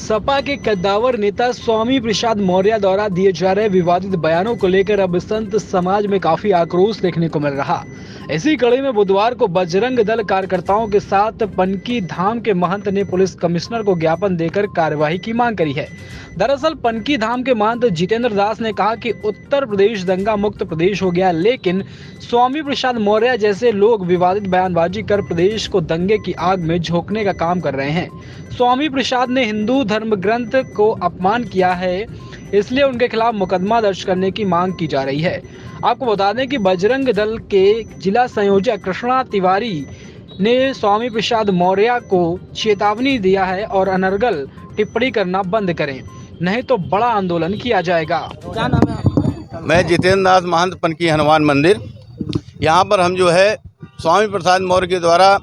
सपा के कद्दावर नेता स्वामी प्रसाद मौर्य द्वारा दिए जा रहे विवादित बयानों को लेकर अब संत समाज में काफी आक्रोश देखने को मिल रहा। इसी कड़ी में बुधवार को बजरंग दल कार्यकर्ताओं के साथ पनकी धाम के महंत ने पुलिस कमिश्नर को ज्ञापन देकर कार्यवाही की मांग करी है। दरअसल पनकी धाम के महंत जितेंद्र दास ने कहा कि उत्तर प्रदेश दंगा मुक्त प्रदेश हो गया, लेकिन स्वामी प्रसाद मौर्य जैसे लोग विवादित बयानबाजी कर प्रदेश को दंगे की आग में झोंकने का काम कर रहे हैं। स्वामी प्रसाद ने हिंदू धर्म ग्रंथ को अपमान किया है, इसलिए उनके खिलाफ मुकदमा दर्ज करने की मांग की जा रही है। आपको बता दें कि बजरंग दल के जिला संयोजक कृष्णा तिवारी ने स्वामी प्रसाद मौर्य को चेतावनी दिया है और अनर्गल टिप्पणी करना बंद करें, नहीं तो बड़ा आंदोलन किया जाएगा। क्या नाम है आपका? मैं जितेंद्र दास महंत पनकी हनुमान मंदिर। यहाँ पर हम जो है स्वामी प्रसाद मौर्य के द्वारा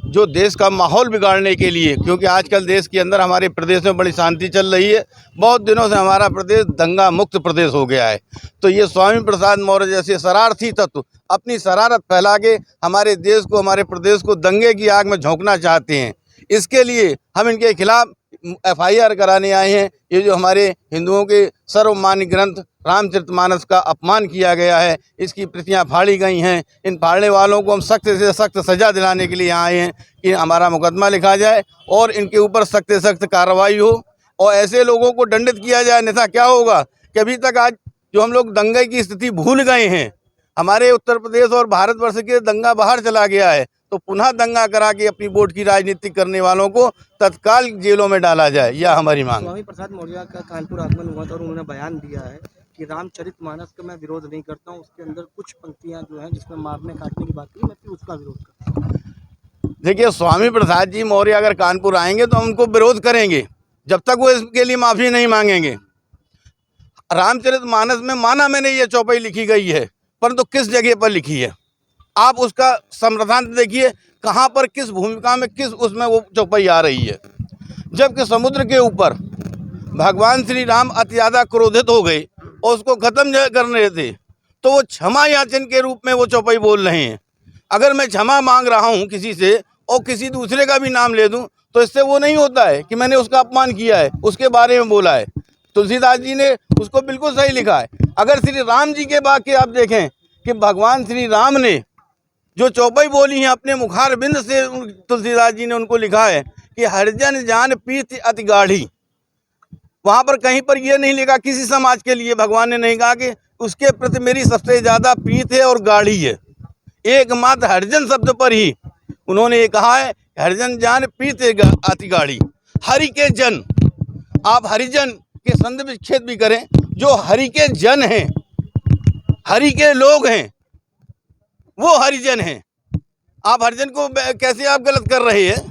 जो देश का माहौल बिगाड़ने के लिए, क्योंकि आजकल देश के अंदर हमारे प्रदेश में बड़ी शांति चल रही है, बहुत दिनों से हमारा प्रदेश दंगा मुक्त प्रदेश हो गया है, तो ये स्वामी प्रसाद मौर्य जैसे शरारती तत्व अपनी शरारत फैला के हमारे देश को, हमारे प्रदेश को दंगे की आग में झोंकना चाहते हैं। इसके लिए हम इनके खिलाफ FIR कराने आए हैं। ये जो हमारे हिंदुओं के सर्वमान्य ग्रंथ रामचरितमानस का अपमान किया गया है, इसकी प्रतियां फाड़ी गई हैं। इन फाड़ने वालों को हम सख्त से सख्त सज़ा दिलाने के लिए यहाँ आए हैं कि हमारा मुकदमा लिखा जाए और इनके ऊपर सख्त से सख्त कार्रवाई हो और ऐसे लोगों को दंडित किया जाए। अन्यथा क्या होगा कि अभी तक आज जो हम लोग दंगे की स्थिति भूल गए हैं, हमारे उत्तर प्रदेश और भारतवर्ष के दंगा बाहर चला गया है, तो पुनः दंगा करा के अपनी वोट की राजनीति करने वालों को तत्काल जेलों में डाला जाए, यह हमारी मांग। स्वामी प्रसाद मौर्य का कानपुर आगमन हुआ था और उन्होंने बयान दिया है कि रामचरितमानस का मैं विरोध नहीं करता हूँ, उसके अंदर कुछ पंक्तियाँ जो हैं जिसमें मारने काटने की बात की, मैं फिर उसका विरोध करता हूँ। देखिए, स्वामी प्रसाद जी मौर्य अगर कानपुर आएंगे तो हम उनको विरोध करेंगे जब तक वो इसके लिए माफ़ी नहीं मांगेंगे। रामचरितमानस में माना मैंने ये चौपाई लिखी गई है, परंतु किस जगह पर लिखी है आप उसका समाधान देखिए, कहाँ पर किस भूमिका में किस उसमें वो चौपाई आ रही है। जबकि समुद्र के ऊपर भगवान श्री राम अति ज़्यादा क्रोधित हो गए और उसको ख़त्म कर रहे थे, तो वो क्षमा याचन के रूप में वो चौपाई बोल रहे हैं। अगर मैं क्षमा मांग रहा हूँ किसी से और किसी दूसरे का भी नाम ले दूँ, तो इससे वो नहीं होता है कि मैंने उसका अपमान किया है, उसके बारे में बोला है। तुलसीदास जी ने उसको बिल्कुल सही लिखा है। अगर श्री राम जी के वाक्य आप देखें कि भगवान श्री राम ने जो चौपाई बोली है अपने मुखार बिंद से, तुलसीदास जी ने उनको लिखा है कि हरिजन जान प्रीति अति गाढ़ी। वहाँ पर कहीं पर यह नहीं लिखा किसी समाज के लिए, भगवान ने नहीं कहा कि उसके प्रति मेरी सबसे ज़्यादा प्रीत है और गाढ़ी है। एकमात्र हरिजन शब्द पर ही उन्होंने ये कहा है, हरिजन जान प्रीति अति गाढ़ी। हरि के जन, आप हरिजन के संदर्भ विच्छेद भी करें, जो हरि के जन हैं, हरि के लोग हैं, वो हरिजन हैं। आप हरिजन को कैसे आप गलत कर रहे हैं?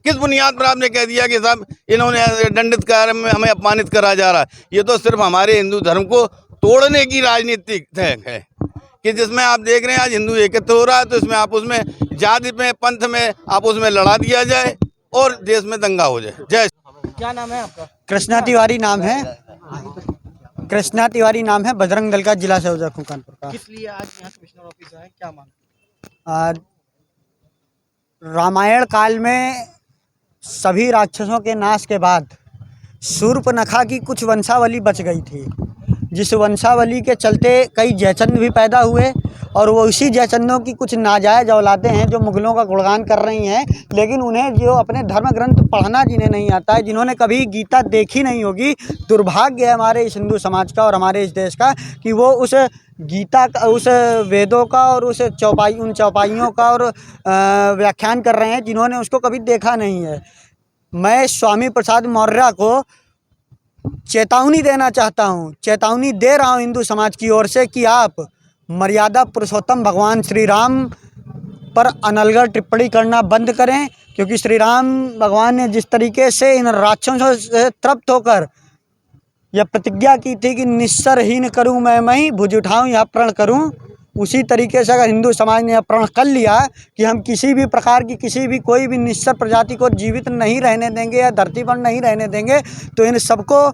किस बुनियाद पर आपने कह दिया कि साहब इन्होंने दंडित कार्य में हमें अपमानित करा जा रहा है? ये तो सिर्फ हमारे हिंदू धर्म को तोड़ने की राजनीति है कि जिसमें आप देख रहे हैं आज हिंदू एकत्र हो रहा है, तो इसमें आप उसमें जाति में, पंथ में आप उसमें लड़ा दिया जाए और देश में दंगा हो जाए। जय। क्या नाम है आपका? कृष्णा तिवारी नाम है। कृष्णा तिवारी नाम है, बजरंग दल का जिला संयोजक हूँ कानपुर का। किस लिए आज यहाँ कमिश्नर ऑफिस आए, क्या मांग? रामायण काल में सभी राक्षसों के नाश के बाद शूर्पणखा की कुछ वंशावली बच गई थी, जिस वंशावली के चलते कई जयचंद भी पैदा हुए और वो उसी जयचंदों की कुछ नाजायज औलादें हैं जो मुगलों का गुणगान कर रही हैं, लेकिन उन्हें जो अपने धर्म ग्रंथ पढ़ना जिन्हें नहीं आता है, जिन्होंने कभी गीता देखी नहीं होगी, दुर्भाग्य है हमारे इस हिंदू समाज का और हमारे इस देश का कि वो उस गीता का, उस वेदों का और उस उन चौपाइयों का और व्याख्यान कर रहे हैं जिन्होंने उसको कभी देखा नहीं है। मैं स्वामी प्रसाद मौर्य को चेतावनी देना चाहता हूँ, चेतावनी दे रहा हूँ हिंदू समाज की ओर से कि आप मर्यादा पुरुषोत्तम भगवान श्री राम पर अनलगढ़ टिप्पणी करना बंद करें, क्योंकि श्री राम भगवान ने जिस तरीके से इन राक्षसों से तृप्त होकर यह प्रतिज्ञा की थी कि निस्सरहीन करूं मैं भुज उठाऊं यह प्रण करूं, उसी तरीके से अगर हिंदू समाज ने यह प्रण कर लिया कि हम किसी भी प्रकार की किसी भी कोई भी निस्सर प्रजाति को जीवित नहीं रहने देंगे या धरती पर नहीं रहने देंगे, तो इन सबको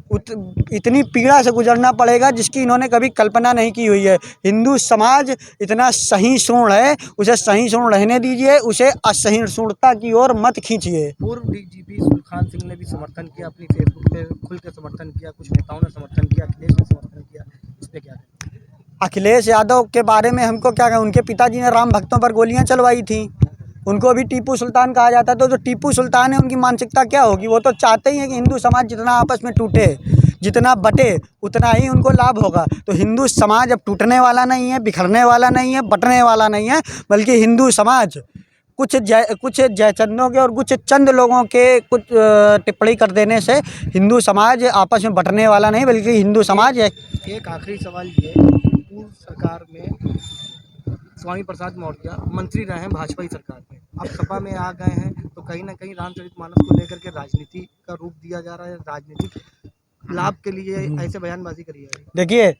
इतनी पीड़ा से गुजरना पड़ेगा जिसकी इन्होंने कभी कल्पना नहीं की हुई है। हिंदू समाज इतना सहिष्णु है, उसे सहिष्णु रहने दीजिए, उसे असहिष्णुता की ओर मत खींचिए। पूर्व डीजीपी सुलखान सिंह ने भी समर्थन किया, अपनी फेसबुक पे खुल के समर्थन किया, कुछ नेताओं ने समर्थन किया, अखिलेश ने समर्थन किया, इस पे क्या कहें? अखिलेश यादव के बारे में हमको क्या कहें, उनके पिताजी ने राम भक्तों पर गोलियां चलवाई थी, उनको भी टीपू सुल्तान कहा जाता है। तो जो टीपू सुल्तान है उनकी मानसिकता क्या होगी, वो तो चाहते ही हैं कि हिंदू समाज जितना आपस में टूटे, जितना बटे, उतना ही उनको लाभ होगा। तो हिंदू समाज अब टूटने वाला नहीं है, बिखरने वाला नहीं है, बटने वाला नहीं है, बल्कि हिंदू समाज कुछ जयचंदों के और कुछ चंद लोगों के कुछ टिप्पणी कर देने से हिंदू समाज आपस में बटने वाला नहीं, बल्कि हिंदू समाज एक आखिरी सवाल ये, पूर्व सरकार में स्वामी प्रसाद मौर्य मंत्री रहे हैं भाजपा की सरकार में, अब सपा में आ गए हैं, तो कहीं ना कहीं रामचरितमानस को लेकर के राजनीति का रूप दिया जा रहा है, राजनीतिक लाभ के लिए ऐसे बयानबाजी करी जा रही है। देखिए,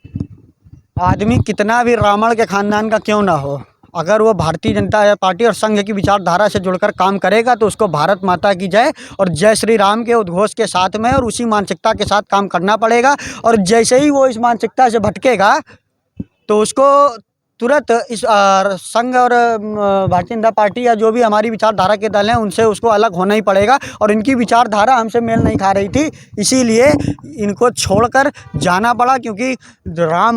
आदमी कितना भी रावण के खानदान का क्यों ना हो, अगर वो भारतीय जनता पार्टी और संघ की विचारधारा से जुड़कर काम करेगा तो उसको भारत माता की जय और जय श्री राम के उद्घोष के साथ में और उसी मानसिकता के साथ काम करना पड़ेगा। और जैसे ही वो इस मानसिकता से भटकेगा तो उसको तुरंत इस संघ और भारतीय जनता पार्टी या जो भी हमारी विचारधारा के दल हैं उनसे उसको अलग होना ही पड़ेगा। और इनकी विचारधारा हमसे मेल नहीं खा रही थी, इसीलिए इनको छोड़कर जाना पड़ा, क्योंकि राम